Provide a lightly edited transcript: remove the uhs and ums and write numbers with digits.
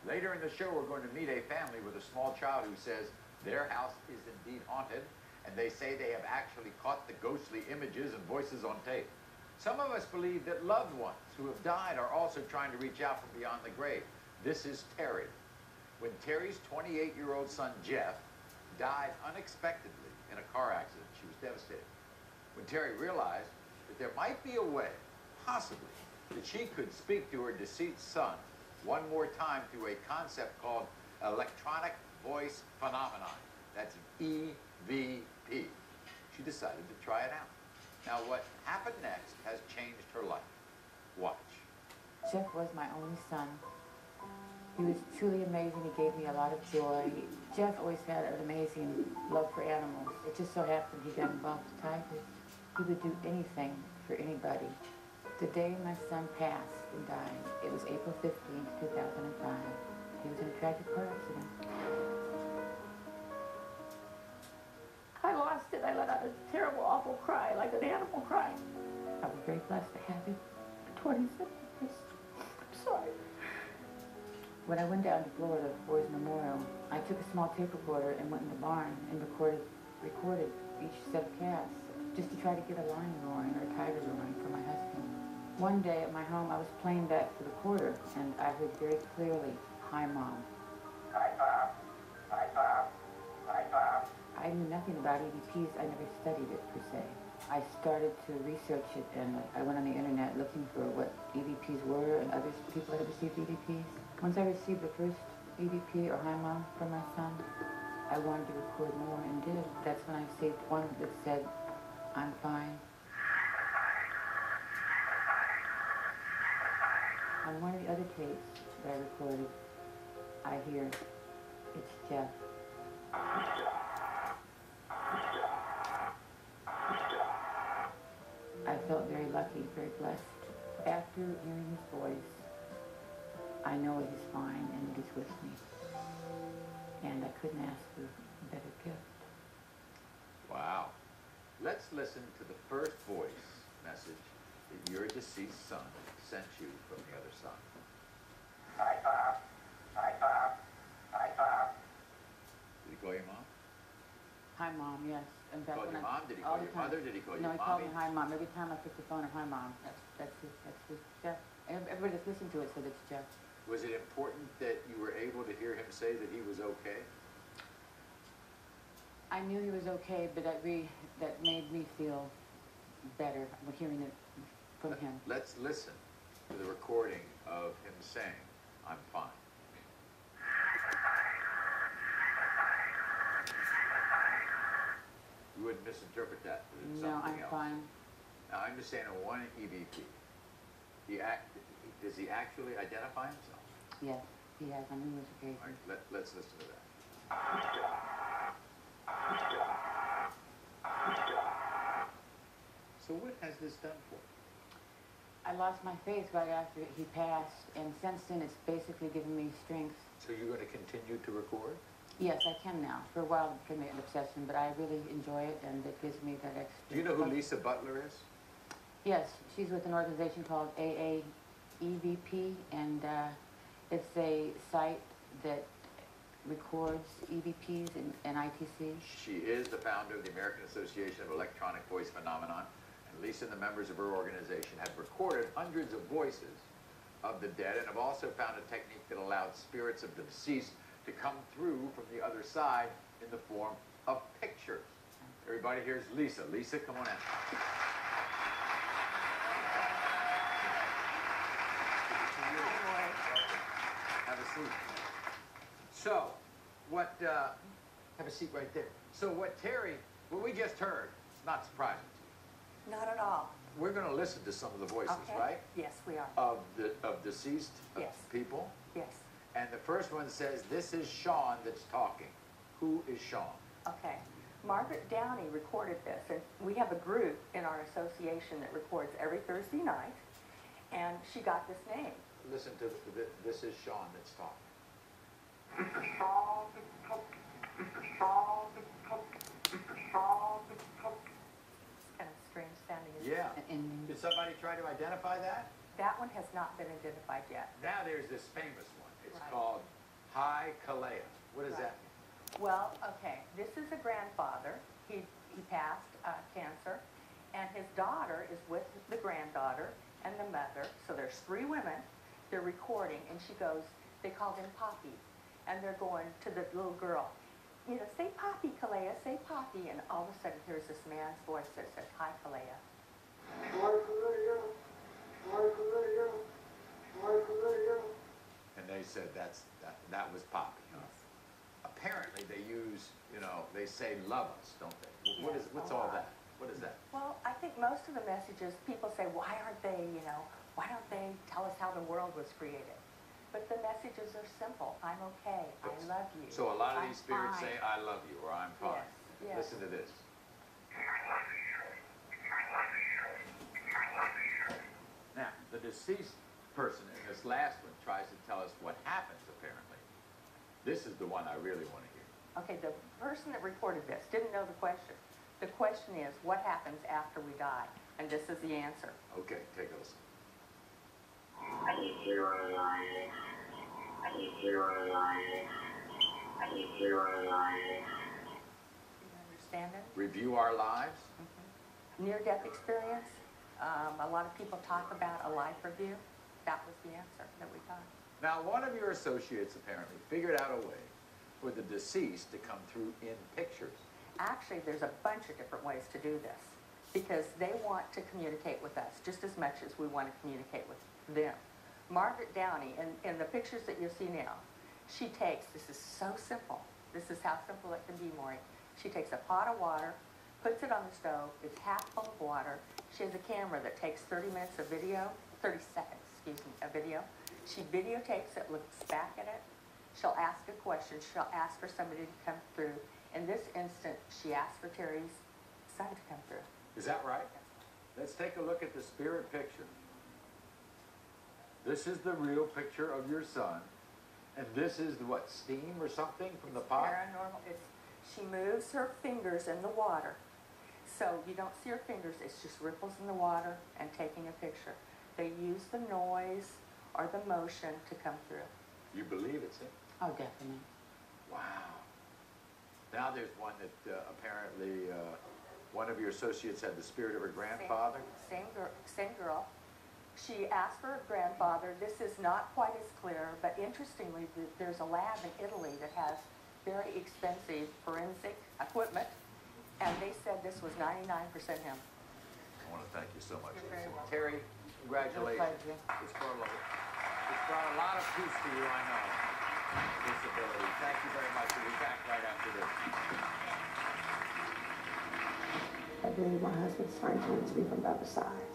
Later in the show, we're going to meet a family with a small child who says their house is indeed haunted, and they say they have actually caught the ghostly images and voices on tape. Some of us believe that loved ones who have died are also trying to reach out from beyond the grave. This is Teri. When Teri's 28-year-old son, Jeff, died unexpectedly in a car accident, she was devastated. When Teri realized that there might be a way, possibly, that she could speak to her deceased son one more time through a concept called electronic voice phenomenon. That's EVP. She decided to try it out. Now, what happened next has changed her life. Watch. Jeff was my only son. He was truly amazing. He gave me a lot of joy. Jeff always had an amazing love for animals. It just so happened he got involved with tigers. He would do anything for anybody. The day my son passed and died, it was April 15th, 2005. He was in a tragic car accident. I lost it. I let out a terrible, awful cry, like an animal crying. I was very blessed to have him for 27 years. I'm sorry. When I went down to Florida for his memorial, I took a small tape recorder and went in the barn and recorded each set of calves, just to try to get a lion roaring or a tiger roaring for my husband. One day at my home, I was playing back the recorder, and I heard very clearly, "Hi, Mom." Hi, Bob. Hi, Bob. Hi, Bob. I knew nothing about EVPs. I never studied it, per se. I started to research it, and I went on the internet looking for what EVPs were and other people that had received EVPs. Once I received the first EVP, or "Hi, Mom," from my son, I wanted to record more and did. That's when I saved one that said, "I'm fine." On one of the other tapes that I recorded, I hear, "It's Jeff." I felt very lucky, very blessed. After hearing his voice, I know he's fine and that he's with me. And I couldn't ask for a better gift. Wow. Let's listen to the first voice message that your deceased son sent you from the other side. Hi, Bob. Hi, Bob. Hi, Bob. Did he call your mom? "Hi, Mom," yes. In fact, Called your when mom? Did he call your mother? Did he call your No, he mommy? called me "Hi, Mom." Every time I picked the phone up, "Hi, Mom." That's his Jeff. Everybody that's listened to it said it's Jeff. Was it important that you were able to hear him say that he was okay? I knew he was okay, but that made me feel better hearing it from him. Let's listen to the recording of him saying, "I'm fine." You wouldn't misinterpret that as No, something I'm else. fine. Now, I'm just saying on one EVP, does he actually identify himself? Yes, he has on numerous All occasions. right, let's listen to that. So what has this done for you? I lost my faith right after he passed, and since then it's basically given me strength. So you're going to continue to record? Yes, I can now. For a while it became an obsession, but I really enjoy it, and it gives me that extra... Do you know who Lisa Butler is? Yes, she's with an organization called AAEVP, and it's a site that records EVPs and ITCs. She is the founder of the American Association of Electronic Voice Phenomenon, and Lisa and the members of her organization have recorded hundreds of voices of the dead and have also found a technique that allowed spirits of the deceased to come through from the other side in the form of pictures. Everybody, here's Lisa. Lisa, come on in. Have a seat. So, have a seat right there. So what we just heard, not surprising to Not at all. you. We're going to listen to some of the voices, Okay. right? Yes, we are. Of deceased Yes. people. Yes. And the first one says, "This is Sean that's talking." Who is Sean? Okay. Margaret Downey recorded this, and we have a group in our association that records every Thursday night, and she got this name. Listen to "This is Sean that's talking." It's kind of strange sounding. Isn't it? Yeah. And Did somebody try to identify that? That one has not been identified yet. Now there's this famous one. It's Right. called Hi, Kalea. What does Right. that mean? Well, okay, this is a grandfather. He passed cancer, and his daughter is with the granddaughter and the mother. So there's 3 women. They're recording, and she goes, they call them Poppy, and they're going to the little girl, you know, say Poppy, Kalea, say Poppy, and all of a sudden here's this man's voice that says, hi, Kalea. And they said that was Poppy. Huh? Apparently they use, you know, they say love us, don't they? What's all that? What is that? Well, I think most of the messages, people say, why aren't they, you know, why don't they tell us how the world was created? But the messages are simple. I'm okay. I love you. So a lot of I'm these spirits fine. say, I love you, or I'm fine. Yes. Listen to this. Now, the deceased person in this last one tries to tell us what happens, apparently. This is the one I really want to hear. Okay, the person that recorded this didn't know the question. The question is, what happens after we die? And this is the answer. Okay, take a listen. You understand it? Review our lives. Near-death experience. A lot of people talk about a life review. That was the answer that we got. Now, one of your associates apparently figured out a way for the deceased to come through in pictures. Actually, there's a bunch of different ways to do this because they want to communicate with us just as much as we want to communicate with them. Margaret Downey, in the pictures that you see now, she takes, this is so simple, this is how simple it can be, Maury. She takes a pot of water, puts it on the stove, it's half full of water. She has a camera that takes 30 minutes of video, 30 seconds, excuse me, of video. She videotapes it, looks back at it. She'll ask a question. She'll ask for somebody to come through. In this instant, she asked for Teri's son to come through. Is that right? Let's take a look at the spirit picture. This is the real picture of your son. And this is what, steam or something from the pot? Paranormal. She moves her fingers in the water. So you don't see her fingers. It's just ripples in the water and taking a picture. They use the noise or the motion to come through. You believe it's him? Oh, definitely. Wow. Now there's one that apparently one of your associates had the spirit of her grandfather. Same girl. She asked for her grandfather. This is not quite as clear, but interestingly, there's a lab in Italy that has very expensive forensic equipment, and they said this was 99% him. I want to thank you so much. You're very welcome. Teri, congratulations. It's brought a lot of peace to you, I know. Disability. Thank you very much. We'll be back right after this. I believe my husband's trying to reach me from the other side.